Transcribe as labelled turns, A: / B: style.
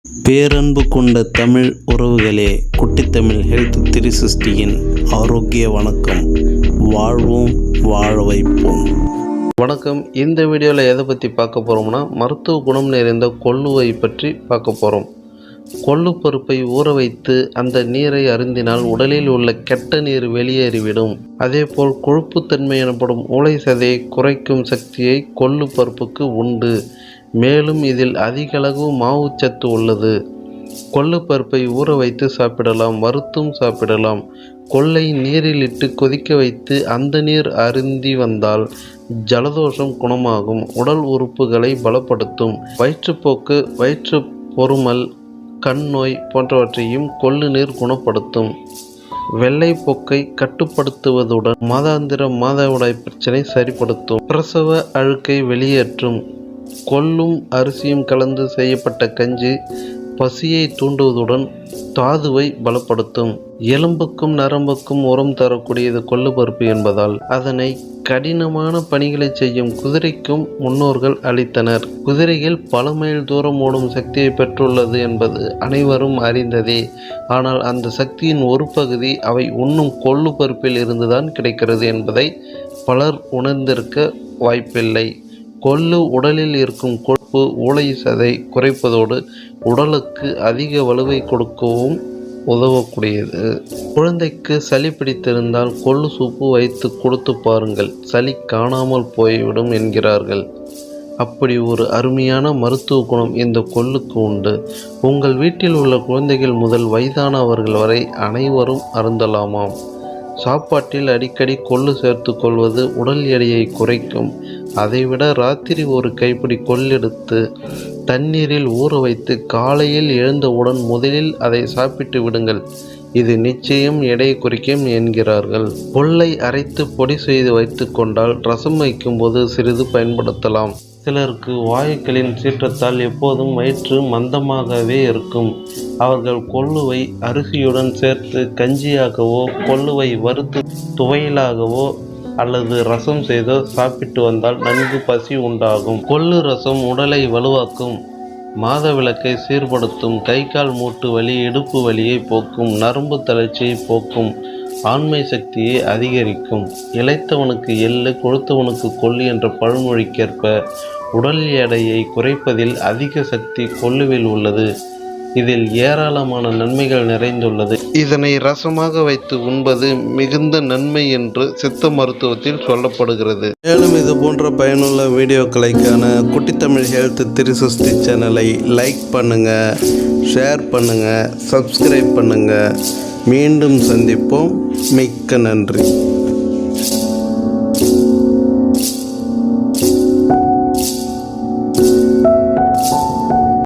A: பேரன்பு கொண்ட தமிழ் உறவுகளே, குட்டி தமிழ் ஹெல்த் 360யின் ஆரோக்கிய வணக்கம். வாழ்வோம், வாழ வைப்போம்.
B: வணக்கம். இந்த வீடியோவில் எதை பற்றி பார்க்க போகிறோம்னா, மருத்துவ குணம் நிறைந்த கொள்ளுவை பற்றி பார்க்க போகிறோம். கொள்ளு பருப்பை ஊற வைத்து அந்த நீரை அருந்தினால் உடலில் உள்ள கெட்ட நீர் வெளியேறிவிடும். அதேபோல் கொழுப்புத்தன்மை எனப்படும் மூளை சதையை குறைக்கும் சக்தியை கொள்ளு பருப்புக்கு உண்டு. மேலும் இதில் அதிகளவு மாவுச்சத்து உள்ளது. கொள்ளு பருப்பை ஊற வைத்து சாப்பிடலாம், வறுத்தும் சாப்பிடலாம். கொள்ளை நீரில் இட்டு கொதிக்க வைத்து அந்த நீர் அருந்தி வந்தால் ஜலதோஷம் குணமாகும். உடல் உறுப்புகளை பலப்படுத்தும். வயிற்றுப்போக்கு, வயிற்று பொருமல், கண் நோய் போன்றவற்றையும் கொள்ளு நீர் குணப்படுத்தும். வெள்ளைப்போக்கை கட்டுப்படுத்துவதுடன் மாதாந்திர மாதவிடாய் பிரச்சனை சரிப்படுத்தும். பிரசவ அழுக்கை வெளியேற்றும். கொள்ளும் அரிசியும் கலந்து செய்யப்பட்ட கஞ்சி பசியை தூண்டுவதுடன் தாதுவை பலப்படுத்தும். எலும்புக்கும் நரம்புக்கும் உரம் தரக்கூடியது கொள்ளு பருப்பு என்பதால் அதனை கடினமான பணிகளை செய்யும் குதிரைக்கும் முன்னோர்கள் அளித்தனர். குதிரைகள் பல மைல் தூரம் ஓடும் சக்தியை பெற்றுள்ளது என்பது அனைவரும் அறிந்ததே. ஆனால் அந்த சக்தியின் ஒரு பகுதி அவை உண்ணும் கொள்ளு பருப்பில் இருந்துதான் கிடைக்கிறது என்பதை பலர் உணர்ந்திருக்க வாய்ப்பில்லை. கொள்ளு உடலில் இருக்கும் கொழுப்பு, ஊளை சதை குறைப்பதோடு உடலுக்கு அதிக வலுவை கொடுக்கவும் உதவக்கூடியது. குழந்தைக்கு சளி பிடித்திருந்தால் கொள்ளு சூப்பு வைத்து கொடுத்து பாருங்கள், சளி காணாமல் போய்விடும் என்கிறார்கள். அப்படி ஒரு அருமையான மருத்துவ குணம் இந்த கொள்ளுக்கு உண்டு. உங்கள் வீட்டில் உள்ள குழந்தைகள் முதல் வயதானவர்கள் வரை அனைவரும் அருந்தலாமாம். சாப்பாட்டில் அடிக்கடி கொள்ளு சேர்த்து கொள்வது உடல் எடையை குறைக்கும். அதைவிட ராத்திரி ஒரு கைப்பிடி கொள்ளெடுத்து தண்ணீரில் ஊற வைத்து காலையில் எழுந்தவுடன் முதலில் அதை சாப்பிட்டு விடுங்கள். இது நிச்சயம் எடை குறைக்கும் என்கிறார்கள். கொள்ளை அரைத்து பொடி செய்து வைத்து கொண்டால் ரசம் வைக்கும்போது சிறிது பயன்படுத்தலாம். சிலருக்கு வாயுக்களின் சீற்றத்தால் எப்போதும் வயிற்று மந்தமாகவே இருக்கும். அவர்கள் கொள்ளுவை அரிசியுடன் சேர்த்து கஞ்சியாகவோ, கொள்ளுவை வறுத்து துவையலாகவோ அல்லது ரசம் செய்தோ சாப்பிட்டு வந்தால் நன்கு பசி உண்டாகும். கொள்ளு ரசம் உடலை வலுவாக்கும், மாதவிலக்கை சீர்படுத்தும், கை கால் மூட்டு வலி, இடுப்பு வலியை போக்கும், நரம்பு தளர்ச்சியை போக்கும், ஆண்மை சக்தியை அதிகரிக்கும். இளைத்தவனுக்கு எள்ளு, கொழுத்தவனுக்கு கொள்ளு என்ற பழமொழிக்கேற்ப உடல் எடையை குறைப்பதில் அதிக சக்தி கொள்ளுவில் உள்ளது. இதில் ஏராளமான நன்மைகள் நிறைந்துள்ளது. இதனை ரசமாக வைத்து உண்பது மிகுந்த நன்மை என்று சித்த மருத்துவத்தில் சொல்லப்படுகிறது. மேலும் இது போன்ற பயனுள்ள வீடியோக்களைக்கான குட்டி தமிழ் ஹெல்த் 360 சேனலை லைக் பண்ணுங்க, ஷேர் பண்ணுங்க, சப்ஸ்கிரைப் பண்ணுங்க. மீண்டும் சந்திப்போம். மிக்க நன்றி.